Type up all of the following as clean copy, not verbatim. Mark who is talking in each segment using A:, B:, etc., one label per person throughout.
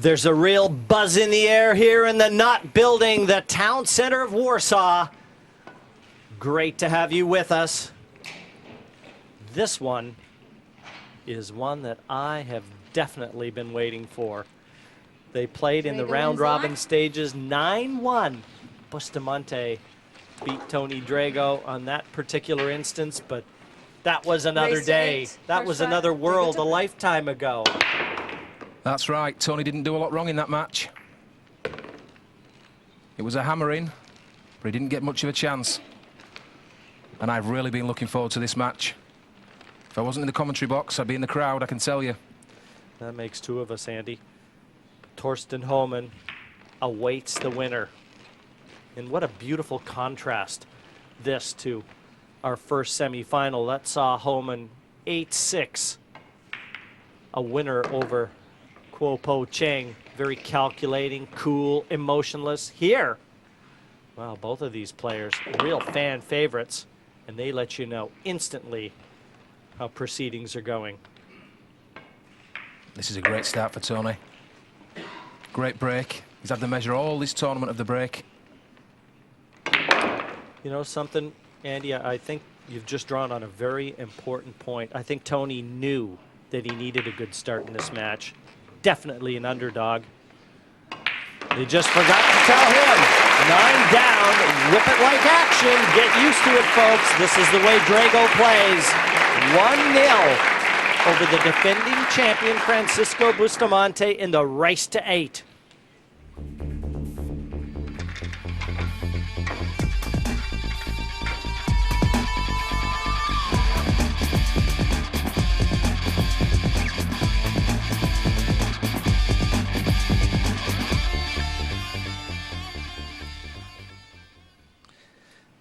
A: There's a real buzz in the air here in the Knott Building, the town center of Warsaw. Great to have you with us. This one is one that I have definitely been waiting for. They played in the round-robin stages 9-1. Bustamante beat Tony Drago on that particular instance, but that was another day. That was another world a lifetime ago.
B: That's right. Tony didn't do a lot wrong in that match. It was a hammering, but he didn't get much of a chance. And I've really been looking forward to this match. If I wasn't in the commentary box, I'd be in the crowd, I can tell you.
A: That makes two of us, Andy. Torsten Homan awaits the winner. And what a beautiful contrast this to our first semifinal. That saw Homan 8-6. A winner over Kuo Po Cheng. Very calculating, cool, emotionless. Here, well, both of these players, real fan favorites, and they let you know instantly how proceedings are going.
B: This is a great start for Tony. Great break. He's had the measure all this tournament of the break.
A: You know something, Andy, I think you've just drawn on a very important point. I think Tony knew that he needed a good start in this match. Definitely an underdog. They just forgot to tell him. 9 down, whip it like action. Get used to it, folks. This is the way Drago plays. 1-0 over the defending champion Francisco Bustamante in the race to 8.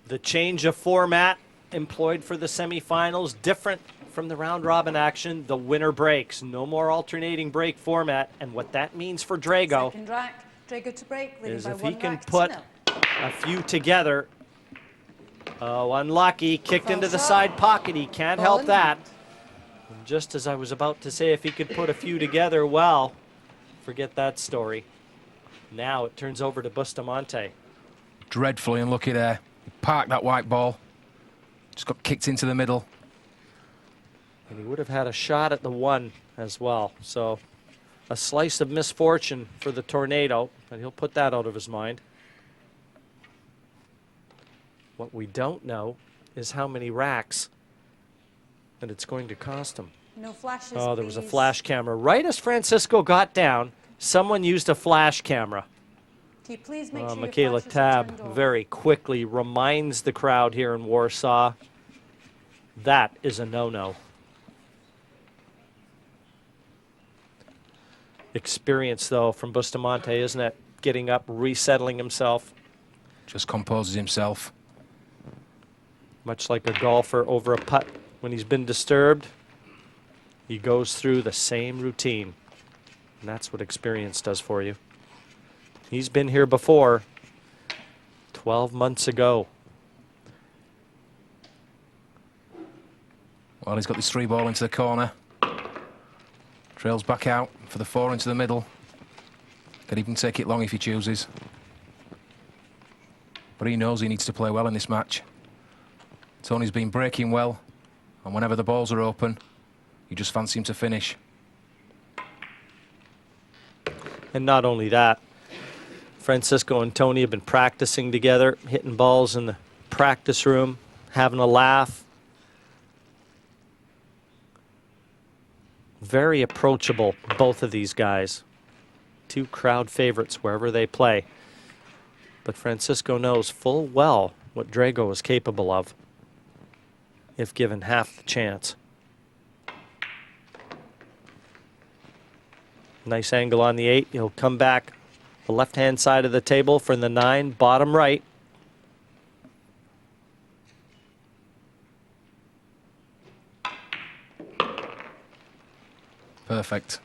A: The change of format employed for the semifinals, different from the round-robin action. The winner breaks. No more alternating break format. And what that means for Drago
C: Second rack, Drago to break,
A: is
C: by
A: if
C: one
A: he can
C: rack to
A: put
C: 0.
A: a few together. Oh, unlucky. Kicked into the side pocket. He can't help that. And just as I was about to say, if he could put a few together, well, forget that story. Now it turns over to Bustamante.
B: Dreadfully unlucky there. He parked that white ball. Just got kicked into the middle.
A: And he would have had a shot at the 1 as well. So a slice of misfortune for the tornado, but he'll put that out of his mind. What we don't know is how many racks that it's going to cost him.
C: No flashes,
A: Oh, there was a
C: please.
A: flash camera. Right as Francisco got down, someone used a flash camera.
C: Can you please make sure your
A: Michaela
C: flashes are
A: Tab
C: turned off?
A: very quickly reminds the crowd here in Warsaw that is a no-no. Experience, though, from Bustamante, isn't it? Getting up, resettling himself.
B: Just composes himself.
A: Much like a golfer over a putt. When he's been disturbed, he goes through the same routine. And that's what experience does for you. He's been here before, 12 months ago.
B: Well, he's got this 3 ball into the corner. Trails back out for the 4 into the middle. Can even take it long if he chooses. But he knows he needs to play well in this match. Tony's been breaking well, and whenever the balls are open, you just fancy him to finish.
A: And not only that, Francisco and Tony have been practicing together, hitting balls in the practice room, having a laugh. Very approachable, both of these guys. 2 crowd favorites wherever they play. But Francisco knows full well what Drago is capable of if given half the chance. Nice angle on the 8. He'll come back the left-hand side of the table from the 9, bottom right.
B: Perfect.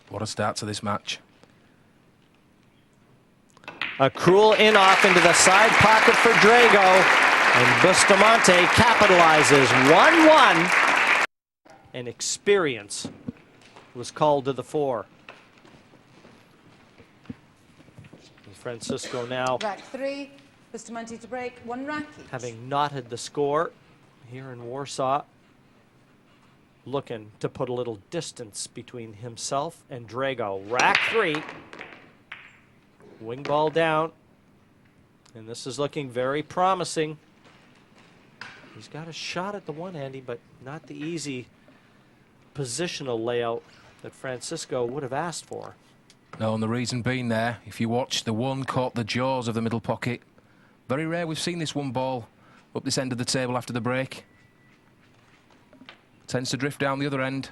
B: What a start to this match.
A: A cruel in-off into the side pocket for Drago. And Bustamante capitalizes 1-1. And experience was called to the fore. Francisco now
C: Rack 3, Bustamante to break, 1 rack each.
A: having knotted the score here in Warsaw, looking to put a little distance between himself and Drago. Rack 3, wing ball down, and this is looking very promising. He's got a shot at the one, Andy, but not the easy positional layout that Francisco would have asked for.
B: No, and the reason being there, if you watch, the one caught the jaws of the middle pocket. Very rare we've seen this one ball up this end of the table after the break. Tends to drift down the other end.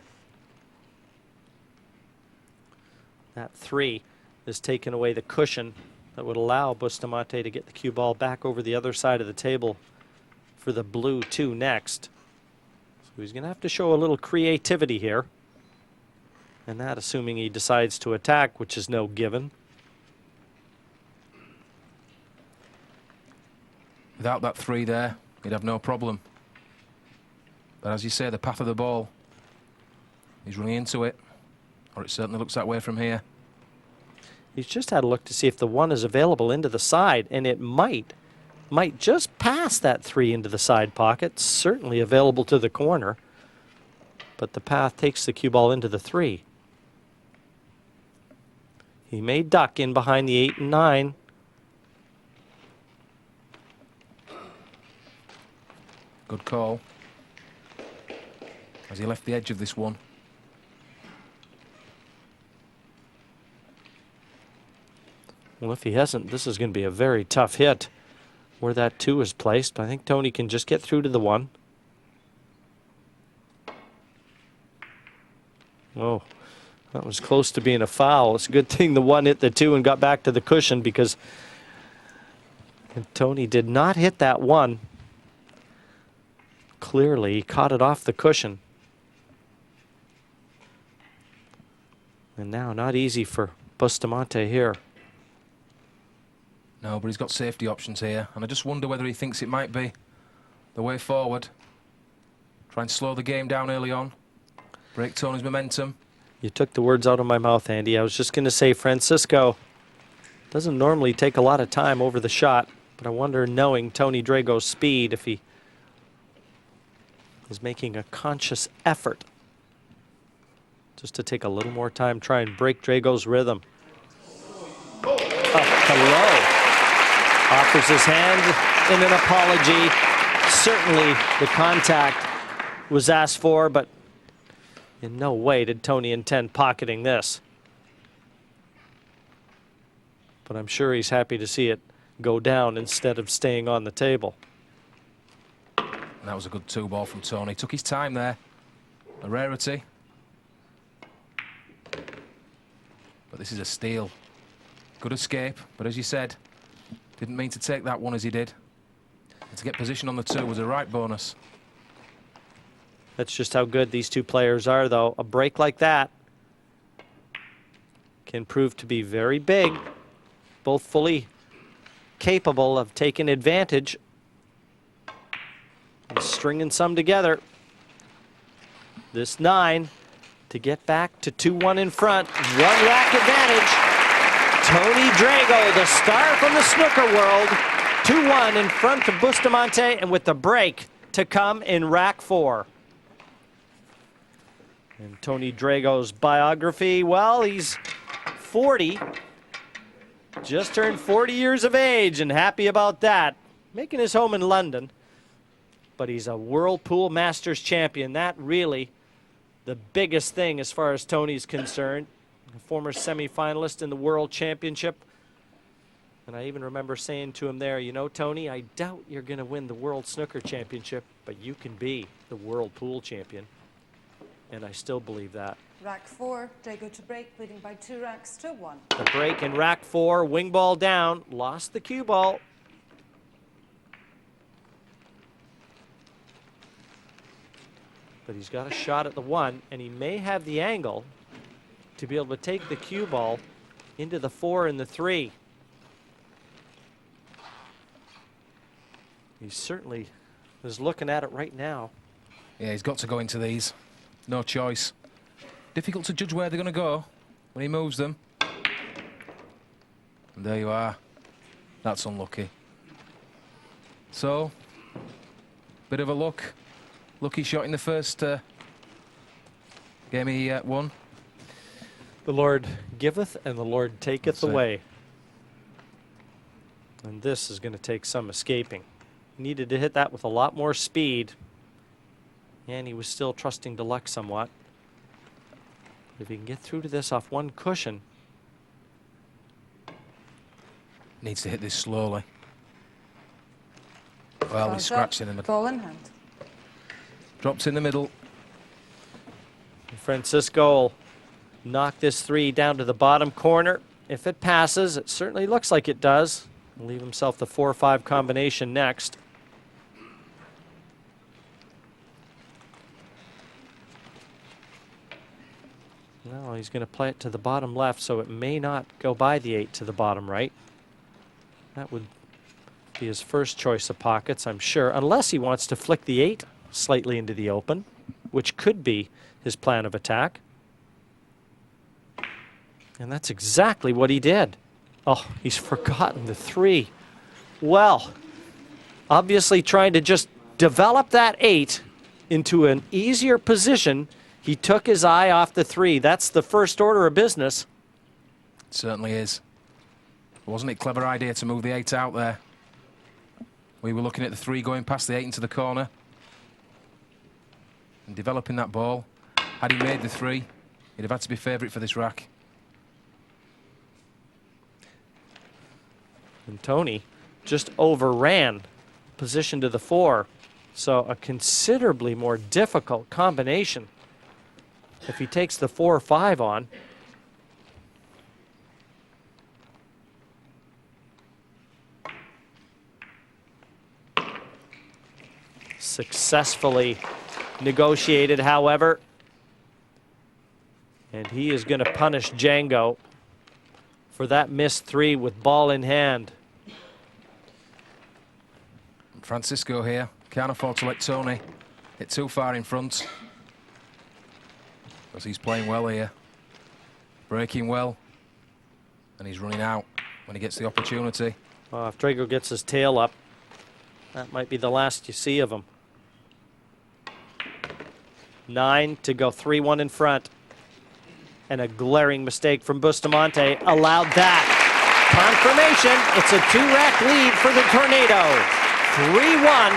A: That 3 has taken away the cushion that would allow Bustamante to get the cue ball back over the other side of the table for the blue 2 next. So he's going to have to show a little creativity here. And that assuming he decides to attack, which is no given.
B: Without that 3 there, he'd have no problem. But as you say, the path of the ball, he's running into it. Or it certainly looks that way from here.
A: He's just had a look to see if the 1 is available into the side, and it might just pass that 3 into the side pocket. Certainly available to the corner. But the path takes the cue ball into the 3. He may duck in behind the 8 and 9.
B: Good call. As he left the edge of this one.
A: Well, if he hasn't, this is going to be a very tough hit where that 2 is placed. I think Tony can just get through to the 1. Oh, that was close to being a foul. It's a good thing the 1 hit the 2 and got back to the cushion, because Tony did not hit that 1. Clearly, he caught it off the cushion. And now, not easy for Bustamante here.
B: No, but he's got safety options here. And I just wonder whether he thinks it might be the way forward. Try and slow the game down early on. Break Tony's momentum.
A: You took the words out of my mouth, Andy. I was just going to say Francisco doesn't normally take a lot of time over the shot, but I wonder, knowing Tony Drago's speed, if he is making a conscious effort just to take a little more time, try and break Drago's rhythm. Oh, hello. Offers his hand in an apology. Certainly the contact was asked for, but in no way did Tony intend pocketing this. But I'm sure he's happy to see it go down instead of staying on the table.
B: And that was a good 2 ball from Tony. Took his time there. A rarity. But this is a steal. Good escape, but as you said, didn't mean to take that one as he did. And to get position on the 2 was a right bonus.
A: That's just how good these 2 players are, though. A break like that can prove to be very big. Both fully capable of taking advantage and stringing some together. This 9 to get back to 2-1 in front. 1 rack advantage. Tony Drago, the star from the snooker world. 2-1 in front of Bustamante, and with the break to come in rack 4. And Tony Drago's biography, well, he's 40. Just turned 40 years of age, and happy about that. Making his home in London. But he's a World Pool Masters champion. That really the biggest thing as far as Tony's concerned. A former semifinalist in the World Championship. And I even remember saying to him there, you know, Tony, I doubt you're going to win the World Snooker Championship, but you can be the World Pool Champion. And I still believe that.
C: Rack 4, Drago to break, leading by 2 racks to 1.
A: The break in rack 4, wing ball down, lost the cue ball. But he's got a shot at the 1, and he may have the angle to be able to take the cue ball into the 4 and the 3. He certainly is looking at it right now.
B: Yeah, he's got to go into these. No choice. Difficult to judge where they're going to go when he moves them. And there you are. That's unlucky. So, bit of a lucky shot in the first game he won.
A: The Lord giveth and the Lord taketh
B: That's it.
A: away. And this is going to take some escaping. He needed to hit that with a lot more speed. And he was still trusting to luck somewhat. If he can get through to this off one cushion.
B: Needs to hit this slowly. Well, he scratched in the middle.
C: Ball in hand.
B: Drops in the middle.
A: Francisco will knock this 3 down to the bottom corner. If it passes, it certainly looks like it does. He'll leave himself the 4-5 combination next. No, he's going to play it to the bottom left, so it may not go by the 8 to the bottom right. That would be his first choice of pockets, I'm sure, unless he wants to flick the 8 slightly into the open, which could be his plan of attack. And that's exactly what he did. Oh, he's forgotten the 3. Well, obviously trying to just develop that 8 into an easier position. He took his eye off the 3. That's the first order of business.
B: It certainly is. Wasn't it a clever idea to move the 8 out there? We were looking at the 3 going past the 8 into the corner. And developing that ball. Had he made the 3, he'd have had to be favourite for this rack.
A: And Tony just overran position to the 4. So a considerably more difficult combination if he takes the 4 or 5 on. Successfully negotiated, however. And he is going to punish Django for that missed 3 with ball in hand.
B: Francisco here can't afford to let Tony hit too far in front, because he's playing well here, breaking well, and he's running out when he gets the opportunity.
A: Well, if Drago gets his tail up, that might be the last you see of him. 9 to go 3-1 in front. And a glaring mistake from Bustamante allowed that. Confirmation, it's a 2-rack lead for the Tornado. 3-1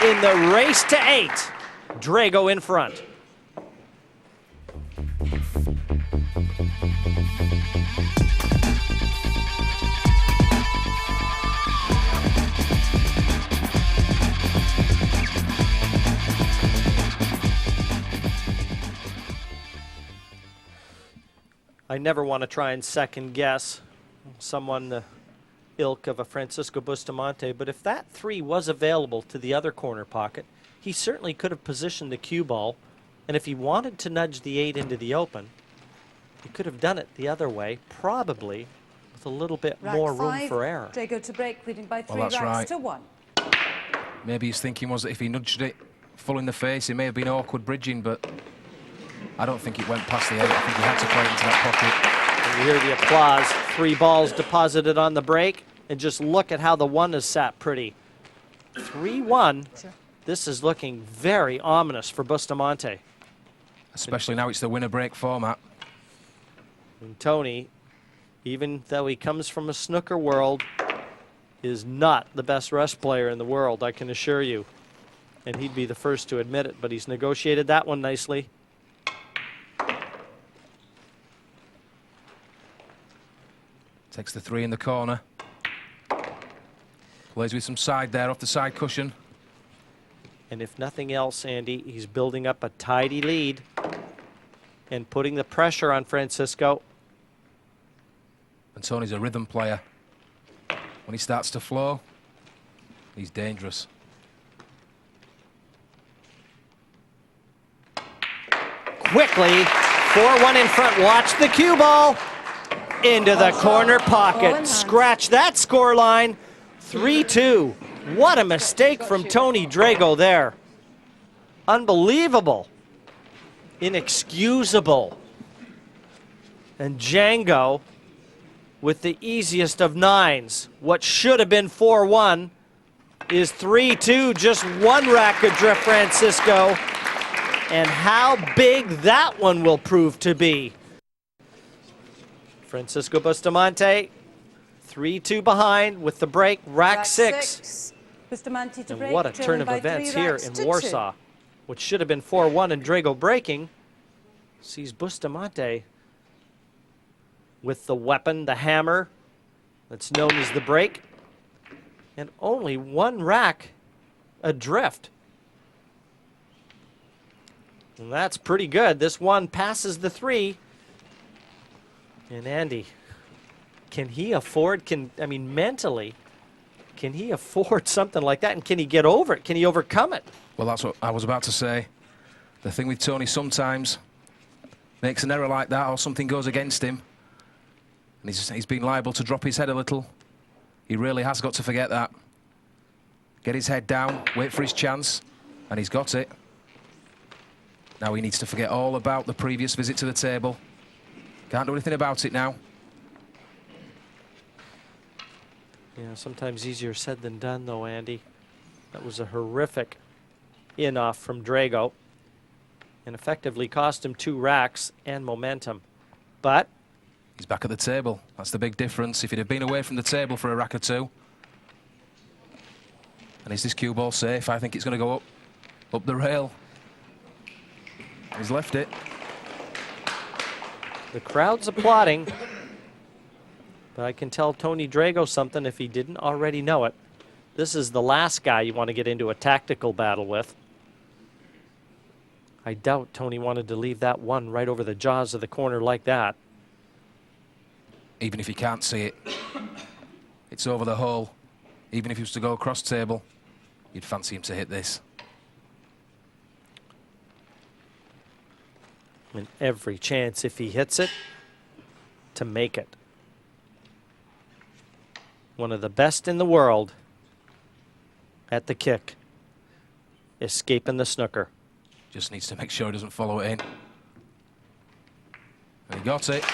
A: in the race to 8. Drago in front. I never want to try and second guess someone the ilk of a Francisco Bustamante, but if that 3 was available to the other corner pocket, he certainly could have positioned the cue ball, and if he wanted to nudge the 8 into the open, he could have done it the other way, probably with a little bit
C: Rack
A: more room
C: 5,
A: for error.
C: Drago to break, leading by 3
B: that's
C: racks
B: right.
C: to 1.
B: Maybe his thinking was that if he nudged it full in the face, it may have been awkward bridging, but I don't think it went past the 8. I think he had to play it into that pocket.
A: And you hear the applause. 3 balls deposited on the break, and just look at how the 1 is sat pretty. 3-1.
C: Sure.
A: This is looking very ominous for Bustamante.
B: Especially now it's the winner break format.
A: And Tony, even though he comes from a snooker world, is not the best rest player in the world, I can assure you. And he'd be the first to admit it, but he's negotiated that one nicely.
B: Takes the 3 in the corner. Plays with some side there off the side cushion.
A: And if nothing else, Andy, he's building up a tidy lead and putting the pressure on Francisco.
B: And Tony's a rhythm player. When he starts to flow, he's dangerous.
A: Quickly, 4-1 in front. Watch the cue ball. Into the corner pocket. Scratch that score line. 3-2. What a mistake from Tony Drago there. Unbelievable. Inexcusable. And Django with the easiest of nines. What should have been 4-1 is 3-2, just one rack adrift, Francisco. And how big that one will prove to be. Francisco Bustamante, 3-2 behind with the break, rack six.
C: Bustamante to
A: And
C: break,
A: what a turn
C: trailing
A: of
C: by
A: events
C: 3
A: here
C: racks
A: in
C: to 2.
A: Warsaw. What should have been 4-1 and Drago breaking sees Bustamante with the weapon, the hammer, that's known as the break, and only one rack adrift. And that's pretty good. This one passes the 3. And Andy, can he afford, mentally, can he afford something like that? And can he get over it? Can he overcome it?
B: Well, that's what I was about to say. The thing with Tony sometimes makes an error like that or something goes against him. And he's been liable to drop his head a little. He really has got to forget that. Get his head down, wait for his chance, and he's got it. Now he needs to forget all about the previous visit to the table. Can't do anything about it now.
A: Yeah, sometimes easier said than done, though, Andy. That was a horrific in-off from Drago and effectively cost him 2 racks and momentum. But
B: he's back at the table. That's the big difference. If he'd have been away from the table for a rack or 2. And is this cue ball safe? I think it's going to go up the rail. He's left it.
A: the crowd's applauding. But I can tell Tony Drago something if he didn't already know it. This is the last guy you want to get into a tactical battle with. I doubt Tony wanted to leave that one right over the jaws of the corner like that.
B: Even if you can't see it, it's over the hole. Even if he was to go across table, you'd fancy him to hit this.
A: And every chance, if he hits it, to make it. One of the best in the world at the kick, escaping the snooker.
B: Just needs to make sure he doesn't follow it in. And he got it.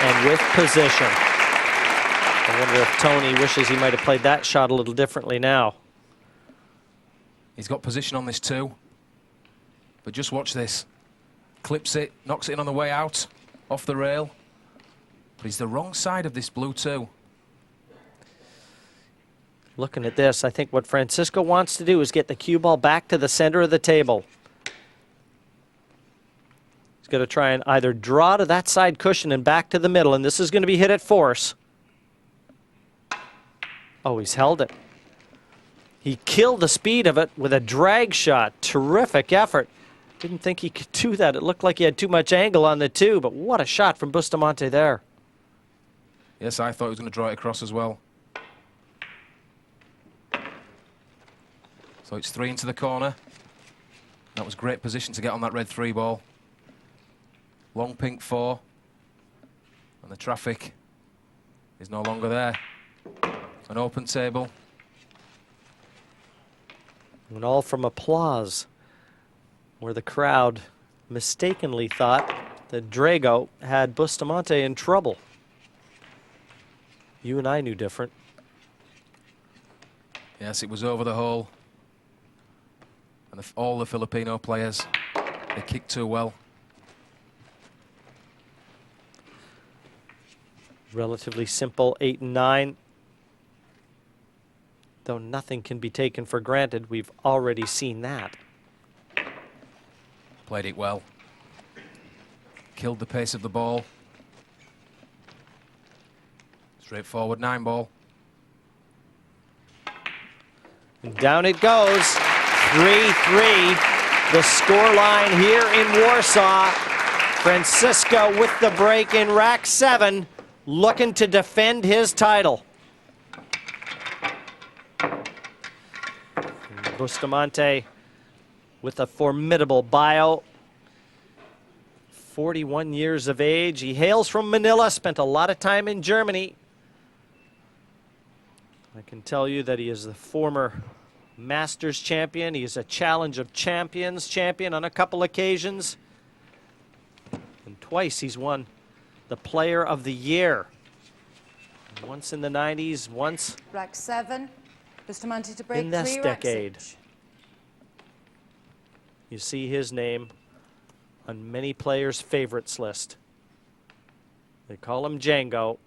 A: And with position. I wonder if Tony wishes he might have played that shot a little differently now.
B: He's got position on this too. But just watch this. Clips it, knocks it in on the way out, off the rail. But he's the wrong side of this blue too.
A: Looking at this, I think what Francisco wants to do is get the cue ball back to the center of the table. He's going to try and either draw to that side cushion and back to the middle, and this is going to be hit at force. Oh, he's held it. He killed the speed of it with a drag shot. Terrific effort. Didn't think he could do that. It looked like he had too much angle on the two, but what a shot from Bustamante there.
B: Yes, I thought he was going to draw it across as well. So it's 3 into the corner. That was great position to get on that red 3 ball. Long pink 4. And the traffic is no longer there. An open table.
A: And all from applause, where the crowd mistakenly thought that Drago had Bustamante in trouble. You and I knew different.
B: Yes, it was over the hole. And all the Filipino players, they kicked too well.
A: Relatively simple 8 and 9. Though nothing can be taken for granted, we've already seen that.
B: Played it well. Killed the pace of the ball. Straightforward 9 ball.
A: And down it goes. 3-3. The scoreline here in Warsaw. Francisco with the break in rack 7, looking to defend his title. And Bustamante with a formidable bio. 41 years of age. He hails from Manila, spent a lot of time in Germany. I can tell you that he is the former Masters champion. He is a Challenge of Champions champion on a couple occasions. And twice he's won the player of the year. Once in the 90s, once
C: Rack 7. Bustamante to break
A: in this
C: 3 racks
A: decade.
C: each.
A: You see his name on many players' favorites list. They call him Django,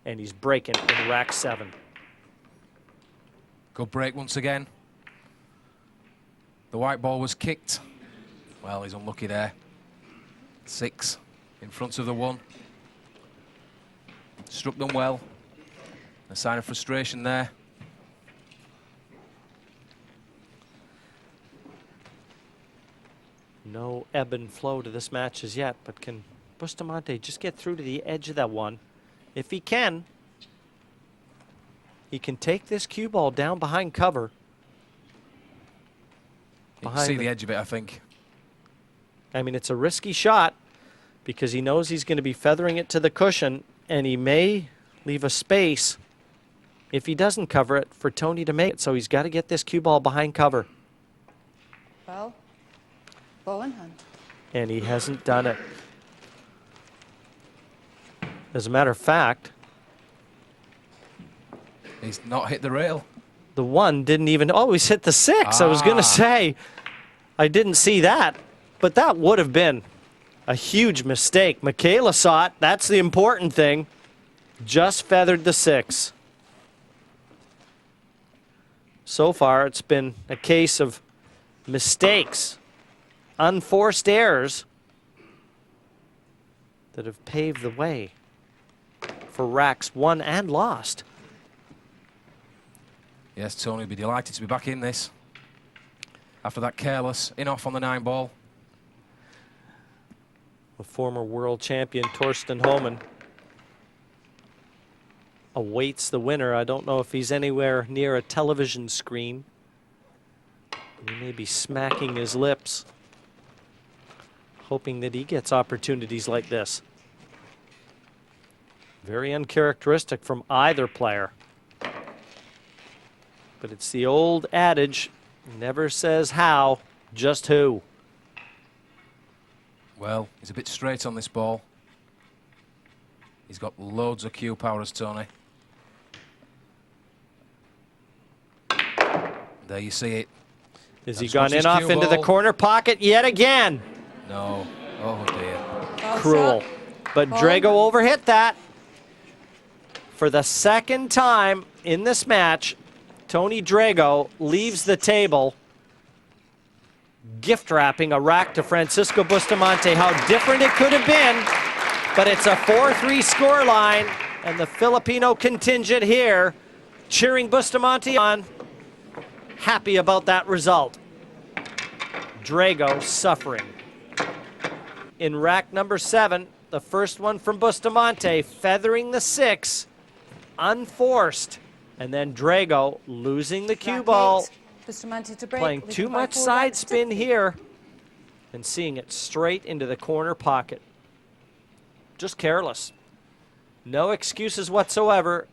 A: and he's breaking in rack 7.
B: Good break once again. The white ball was kicked. Well, he's unlucky there. 6 in front of the 1. Struck them well. A sign of frustration there.
A: No ebb and flow to this match as yet, but can Bustamante just get through to the edge of that one? If he can take this cue ball down behind cover.
B: You can see the edge of it, I think.
A: I mean, it's a risky shot because he knows he's going to be feathering it to the cushion, and he may leave a space if he doesn't cover it for Tony to make it. So he's got to get this cue ball behind cover.
C: Well, ball in hand.
A: And he hasn't done it. As a matter of fact,
B: He's not hit the rail.
A: the 1 didn't even, oh, he's hit the 6. I was going to say, I didn't see that, but that would have been a huge mistake. Michaela saw it. That's the important thing. Just feathered the 6. So far, it's been a case of mistakes, unforced errors that have paved the way for racks won and lost.
B: Yes, Tony will be delighted to be back in this. After that careless in-off on the 9 ball.
A: The former world champion Torsten Homan awaits the winner. I don't know if he's anywhere near a television screen. He may be smacking his lips, hoping that he gets opportunities like this. Very uncharacteristic from either player. But it's the old adage, never says how, just who.
B: Well, he's a bit straight on this ball. He's got loads of cue power as Tony. There you see it.
A: Has he
B: That's
A: gone
B: what's
A: in
B: his
A: off
B: cue
A: into the
B: ball.
A: corner pocket yet again?
B: No. Oh, dear.
C: Ball
A: Cruel.
C: shot.
A: But
C: Ball
A: Drago
C: in hand.
A: overhit that. For the second time in this match, Tony Drago leaves the table, gift wrapping a rack to Francisco Bustamante. How different it could have been, but it's a 4-3 scoreline, and the Filipino contingent here cheering Bustamante on, happy about that result. Drago suffering. In rack number 7, the first one from Bustamante, feathering the 6, unforced. And then Drago losing the cue
C: Rack
A: ball,
C: 8. Bustamante to break.
A: playing
C: leading
A: too
C: by
A: much
C: 4
A: side
C: racks to
A: spin
C: 3.
A: here and seeing it straight into the corner pocket. Just careless. No excuses whatsoever.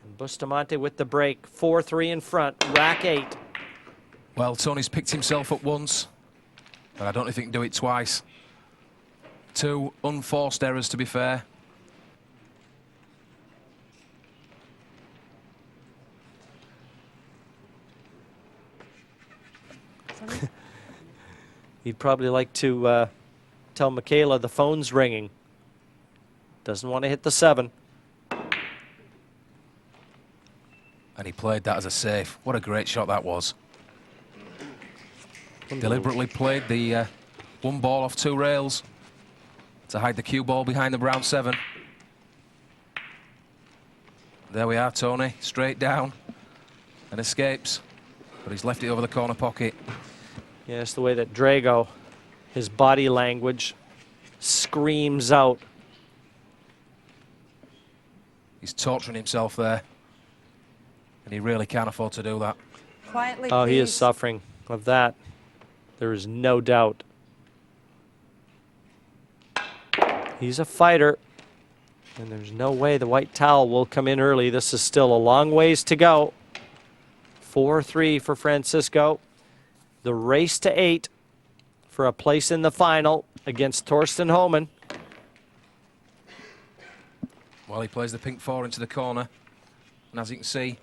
A: And Bustamante with the break, 4-3 in front, rack 8.
B: Well, Tony's picked himself up once, but I don't know if he can do it twice. 2 unforced errors, to be fair.
A: He'd probably like to tell Michaela the phone's ringing. Doesn't want to hit the 7.
B: And he played that as a safe. What a great shot that was. Deliberately played the 1 ball off 2 rails to hide the cue ball behind the brown 7. There we are, Tony, straight down and escapes, but he's left it over the corner pocket.
A: Yes, the way that Drago, his body language screams out.
B: He's torturing himself there, and he really can't afford to do that.
C: Quietly,
A: Oh, he is
C: please.
A: suffering of that. There is no doubt. He's a fighter, and there's no way the white towel will come in early. This is still a long ways to go. 4-3 for Francisco. The race to 8 for a place in the final against Torsten Homan.
B: Well, he plays the pink 4 into the corner. And as you can see,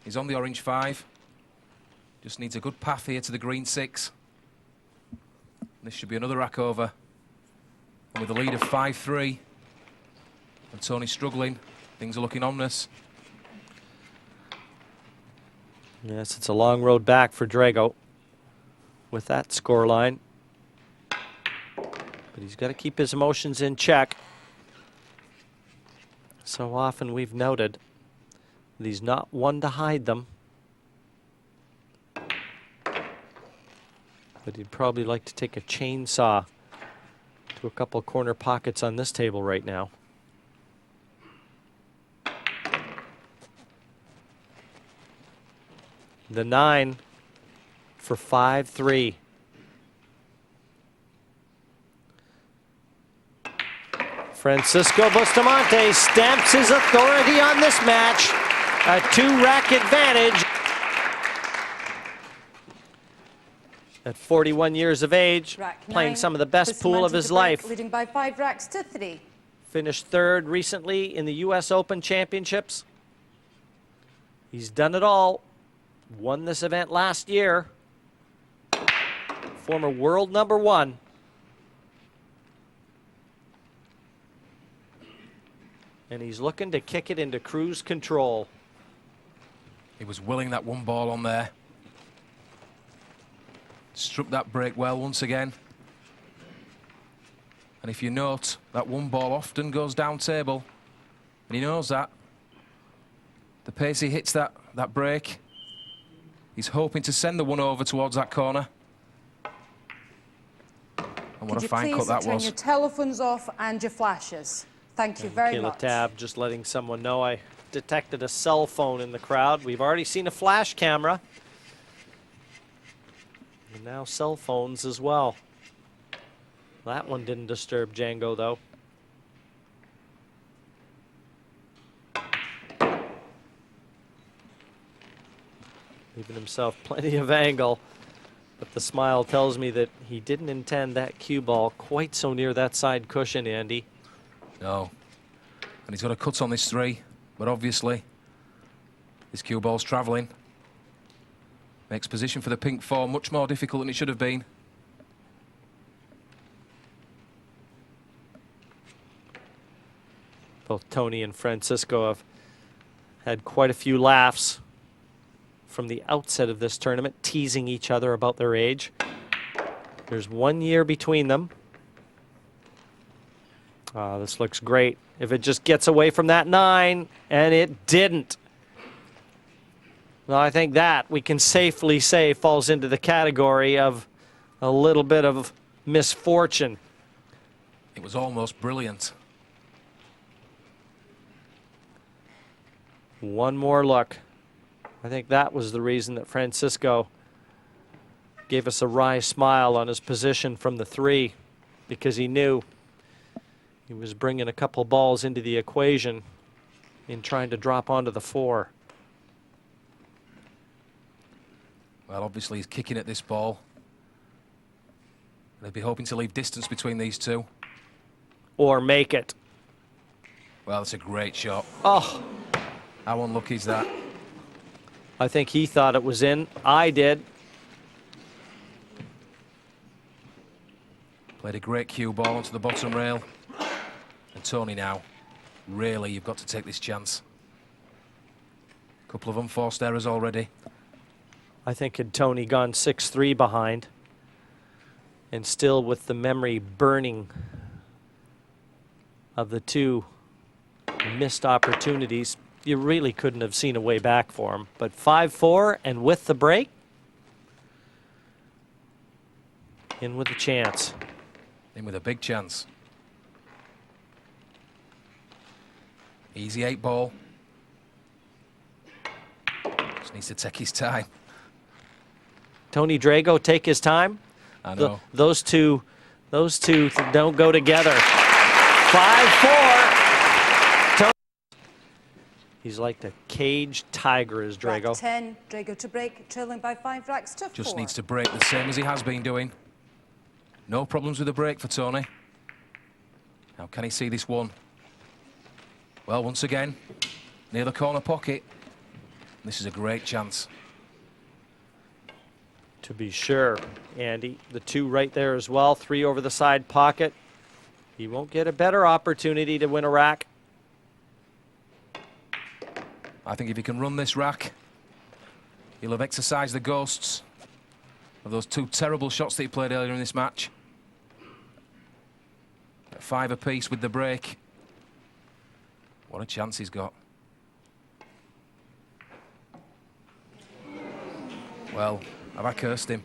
B: he's on the orange 5. Just needs a good path here to the green 6. This should be another rack over. And with a lead of 5-3, and Tony struggling, things are looking ominous.
A: Yes, it's a long road back for Drago with that scoreline. But he's got to keep his emotions in check. So often we've noted that he's not one to hide them. But he'd probably like to take a chainsaw to a couple corner pockets on this table right now. The 9 for 5-3. Francisco Bustamante stamps his authority on this match. A 2-rack advantage. At 41 years of age,
C: Rack
A: playing
C: 9,
A: some of the best pool of
C: Bustamante
A: his
C: to break,
A: life.
C: leading by 5 racks to 3.
A: Finished 3rd recently in the U.S. Open Championships. He's done it all. Won this event last year. Former world number 1. And he's looking to kick it into cruise control.
B: He was willing that one ball on there. Struck that break well once again. And if you note, that one ball often goes down table. And he knows that. The pace he hits that break, he's hoping to send the one over towards that corner. And what a fine cut that
C: Could you please turn
B: was.
C: your telephones off and your flashes? Thank you very
A: Michaela
C: much.
A: Tab just letting someone know I detected a cell phone in the crowd. We've already seen a flash camera. And now cell phones as well. That one didn't disturb Django, though. Leaving himself plenty of angle. But the smile tells me that he didn't intend that cue ball quite so near that side cushion, Andy.
B: No. And he's got a cut on this 3, but obviously his cue ball's travelling. Makes position for the pink 4 much more difficult than it should have been.
A: Both Tony and Francisco have had quite a few laughs from the outset of this tournament, teasing each other about their age. There's 1 year between them. This looks great. If it just gets away from that 9, and it didn't. Well, I think that we can safely say falls into the category of a little bit of misfortune.
B: It was almost brilliant.
A: One more look. I think that was the reason that Francisco gave us a wry smile on his position from the 3, because he knew he was bringing a couple balls into the equation in trying to drop onto the 4.
B: Well, obviously he's kicking at this ball. They'd be hoping to leave distance between these two.
A: Or make it.
B: Well, that's a great shot.
A: Oh,
B: How unlucky is that?
A: I think he thought it was in. I did.
B: Played a great cue ball onto the bottom rail. And Tony now, really, you've got to take this chance. Couple of unforced errors already.
A: I think had Tony gone 6-3 behind, and still with the memory burning of the 2 missed opportunities, you really couldn't have seen a way back for him. But 5-4, and with the break, in with a chance.
B: In with a big chance. Easy 8 ball. Just needs to take his time.
A: Tony Drago take his time.
B: I know.
A: Those two don't go together. 5-4. Tony. He's like the caged tiger, is
C: Rack
A: Drago.
C: 10, Drago to break, trailing by 5 racks to 4.
B: Just needs to break the same as he has been doing. No problems with the break for Tony. Now, can he see this one? Well, once again, near the corner pocket. This is a great chance.
A: To be sure, Andy. The 2 right there as well. 3 over the side pocket. He won't get a better opportunity to win a rack.
B: I think if he can run this rack, he'll have exercised the ghosts of those 2 terrible shots that he played earlier in this match. At 5 apiece with the break. What a chance he's got. Well, have I cursed him?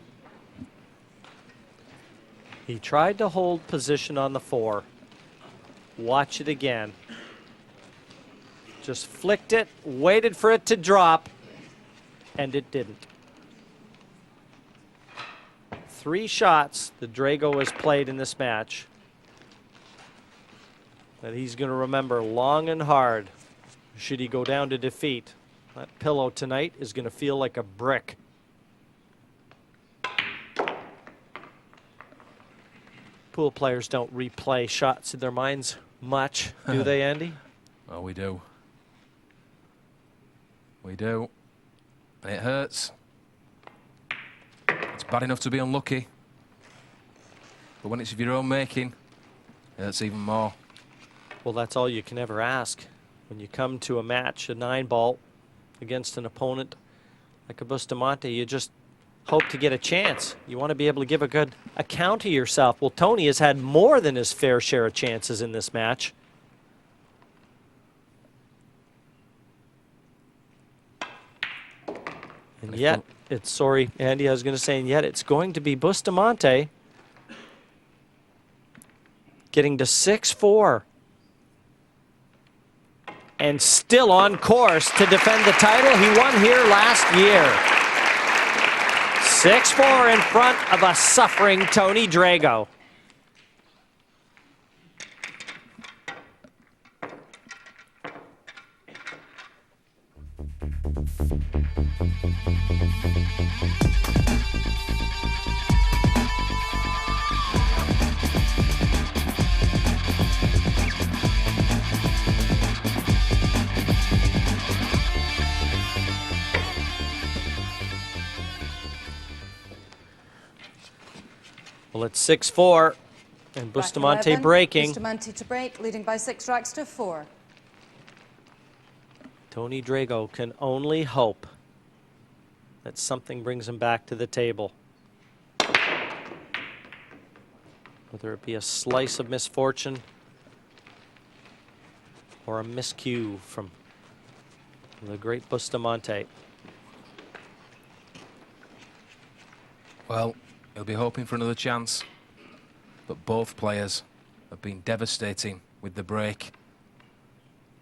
A: He tried to hold position on the 4. Watch it again. Just flicked it, waited for it to drop, and it didn't. 3 shots that Drago has played in this match that he's going to remember long and hard should he go down to defeat. That pillow tonight is going to feel like a brick. Pool players don't replay shots in their minds much, do they, Andy?
B: Oh, we do. We do. And it hurts. It's bad enough to be unlucky. But when it's of your own making, it hurts even more.
A: Well, that's all you can ever ask. When you come to a match, a 9-ball, against an opponent like a Bustamante, you just hope to get a chance. You want to be able to give a good account of yourself. Well, Tony has had more than his fair share of chances in this match. And yet, it's, sorry, Andy, I was going to say, and yet it's going to be Bustamante getting to 6-4. And still on course to defend the title. He won here last year. 6-4 in front of a suffering Tony Drago. Well, it's 6-4, and Bustamante
C: 11,
A: breaking.
C: Bustamante to break, leading by 6 racks to 4.
A: Tony Drago can only hope that something brings him back to the table. Whether it be a slice of misfortune or a miscue from the great Bustamante.
B: Well, he'll be hoping for another chance, but both players have been devastating with the break.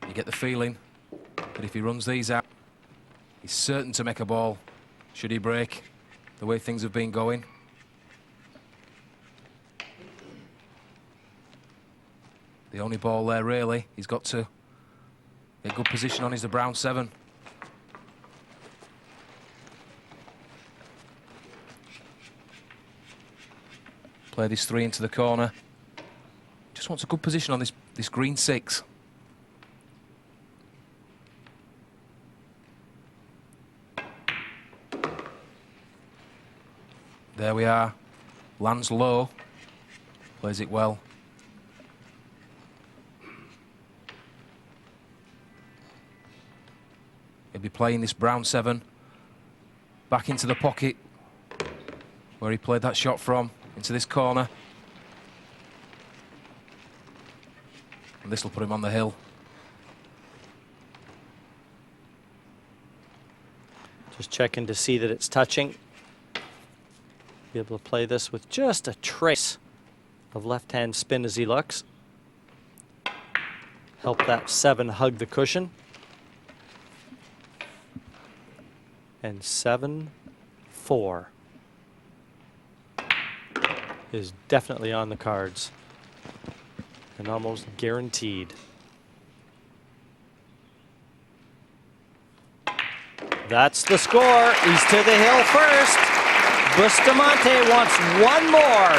B: You get the feeling that if he runs these out, he's certain to make a ball should he break the way things have been going. The only ball there, really, he's got to get good position on is the brown 7. Play this 3 into the corner. Just wants a good position on this green 6. There we are. Lands low. Plays it well. He'll be playing this brown 7 back into the pocket where he played that shot from. Into this corner. And this will put him on the hill.
A: Just checking to see that it's touching. Be able to play this with just a trace of left-hand spin as he looks. Help that 7 hug the cushion. And 7-4. Is definitely on the cards and almost guaranteed. That's the score. He's to the hill first. Bustamante wants one more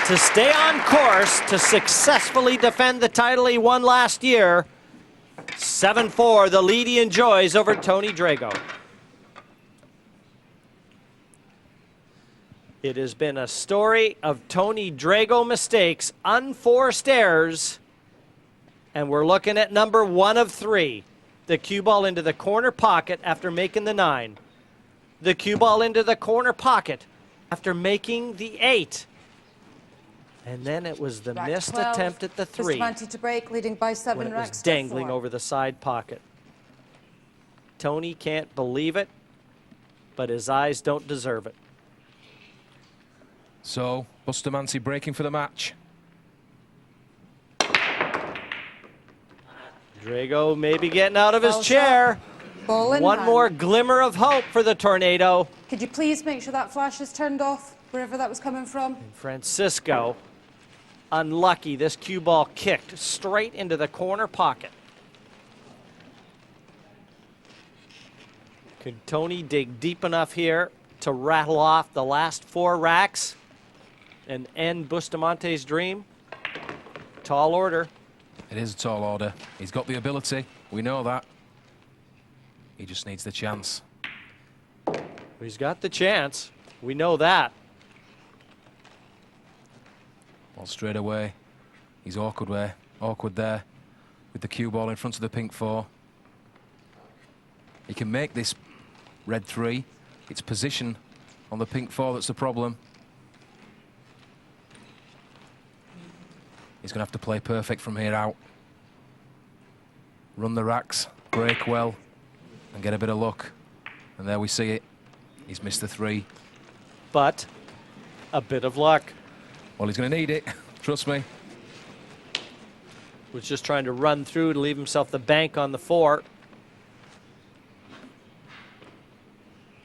A: to stay on course to successfully defend the title he won last year. 7-4, the lead he enjoys over Tony Drago. It has been a story of Tony Drago mistakes, unforced errors, and we're looking at number 1 of 3. The cue ball into the corner pocket after making the 9. The cue ball into the corner pocket after making the 8. And then it was the
C: Rack
A: missed
C: 12,
A: attempt at the 3
C: Bustamante to break, leading by 7
A: when it was
C: racks to
A: dangling
C: 4.
A: over the side pocket. Tony can't believe it, but his eyes don't deserve it.
B: So, Bustamante breaking for the match.
A: Drago maybe getting out of his
C: Ball
A: chair.
C: Ball in
A: One
C: hand.
A: more glimmer of hope for the Tornado.
C: Could you please make sure that flash is turned off, wherever that was coming from?
A: Francisco, unlucky. This cue ball kicked straight into the corner pocket. Could Tony dig deep enough here to rattle off the last 4 racks and end Bustamante's dream? Tall order.
B: It is a tall order. He's got the ability. We know that. He just needs the chance.
A: He's got the chance. We know that.
B: Well, straight away, he's awkward there with the cue ball in front of the pink 4. He can make this red 3. It's position on the pink 4 that's the problem. He's going to have to play perfect from here out. Run the racks, break well, and get a bit of luck. And there we see it. He's missed the 3.
A: But a bit of luck.
B: Well, he's going to need it. Trust me.
A: Was just trying to run through to leave himself the bank on the 4.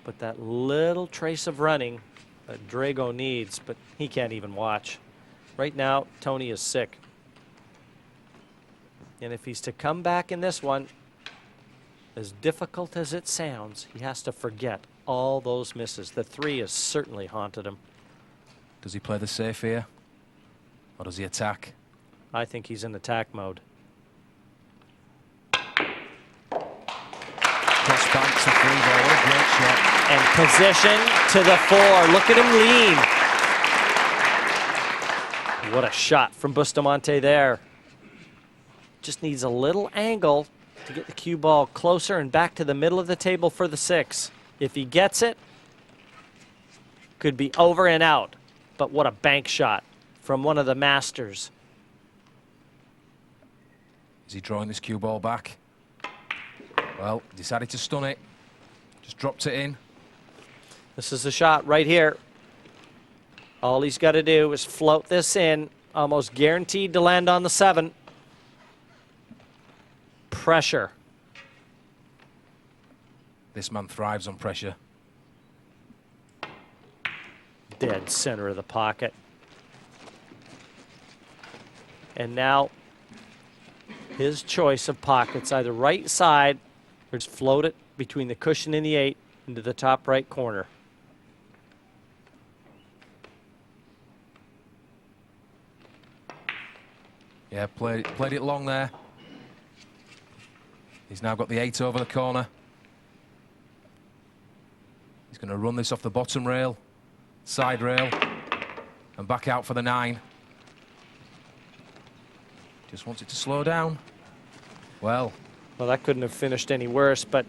A: But that little trace of running that Drago needs, but he can't even watch. Right now, Tony is sick. And if he's to come back in this one, as difficult as it sounds, he has to forget all those misses. The 3 has certainly haunted him.
B: Does he play the safe here? Or does he attack?
A: I think he's in attack mode.
B: Cross banks the 3 ball. What a great shot.
A: And position to the 4. Look at him lean. What a shot from Bustamante there. Just needs a little angle to get the cue ball closer and back to the middle of the table for the 6. If he gets it, could be over and out. But what a bank shot from one of the masters.
B: Is he drawing this cue ball back? Well, decided to stun it. Just dropped it in.
A: This is the shot right here. All he's got to do is float this in, almost guaranteed to land on the 7. Pressure.
B: This man thrives on pressure.
A: Dead center of the pocket. And now his choice of pockets, either right side or just float it between the cushion and the 8 into the top right corner.
B: Yeah, played it long there. He's now got the 8 over the corner. He's going to run this off the bottom rail, side rail, and back out for the 9. Just wants it to slow down. Well,
A: that couldn't have finished any worse, but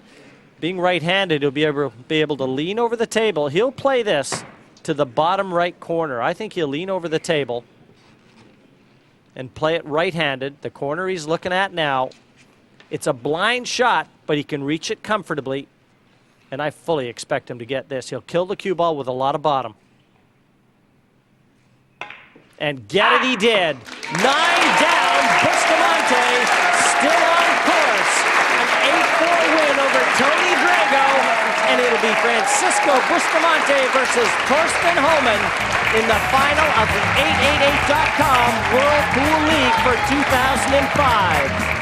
A: being right-handed, he'll be able to lean over the table. He'll play this to the bottom right corner. I think he'll lean over the table and play it right-handed, the corner he's looking at now. It's a blind shot, but he can reach it comfortably, and I fully expect him to get this. He'll kill the cue ball with a lot of bottom. And get it he did. 9 down, Bustamante still on course. An 8-4 win over Tony Drago, and it'll be Francisco Bustamante versus Torsten Homan in the final of the 888.com World Pool League for 2005.